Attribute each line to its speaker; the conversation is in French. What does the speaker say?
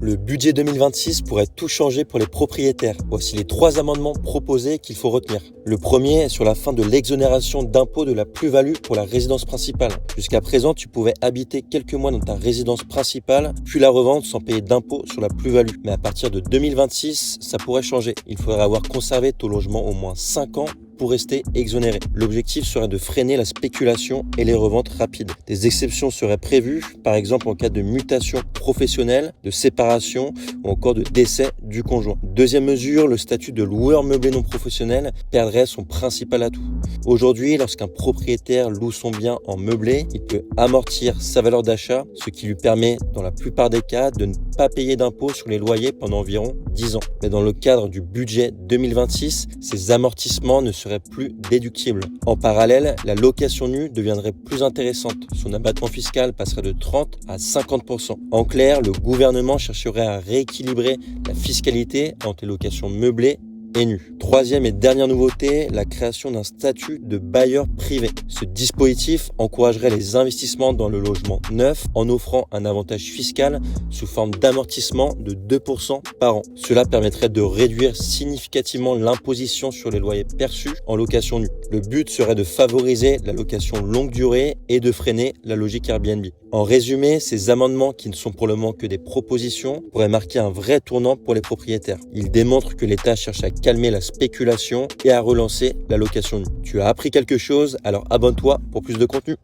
Speaker 1: Le budget 2026 pourrait tout changer pour les propriétaires. Voici les 3 amendements proposés qu'il faut retenir. Le premier est sur la fin de l'exonération d'impôt de la plus-value pour la résidence principale. Jusqu'à présent, tu pouvais habiter quelques mois dans ta résidence principale, puis la revendre sans payer d'impôt sur la plus-value. Mais à partir de 2026, ça pourrait changer. Il faudra avoir conservé ton logement au moins 5 ans pour rester exonéré. L'objectif serait de freiner la spéculation et les reventes rapides. Des exceptions seraient prévues, par exemple en cas de mutation professionnelle, de séparation ou encore de décès du conjoint. Deuxième mesure, le statut de loueur meublé non professionnel perdrait son principal atout. Aujourd'hui, lorsqu'un propriétaire loue son bien en meublé, il peut amortir sa valeur d'achat, ce qui lui permet, dans la plupart des cas, de ne pas payer d'impôt sur les loyers pendant environ 10 ans. Mais dans le cadre du budget 2026, ces amortissements ne seraient plus déductibles. En parallèle, la location nue deviendrait plus intéressante. Son abattement fiscal passerait de 30 à 50%. En clair, le gouvernement chercherait à rééquilibrer la fiscalité entre les locations meublées et nues. Troisième et dernière nouveauté, la création d'un statut de bailleur privé. Ce dispositif encouragerait les investissements dans le logement neuf en offrant un avantage fiscal sous forme d'amortissement de 2% par an. Cela permettrait de réduire significativement l'imposition sur les loyers perçus en location nue. Le but serait de favoriser la location longue durée et de freiner la logique Airbnb. En résumé, ces amendements, qui ne sont pour le moment que des propositions, pourraient marquer un vrai tournant pour les propriétaires. Ils démontrent que l'État cherche à calmer la spéculation et à relancer la location nue. Tu as appris quelque chose, alors abonne-toi pour plus de contenu.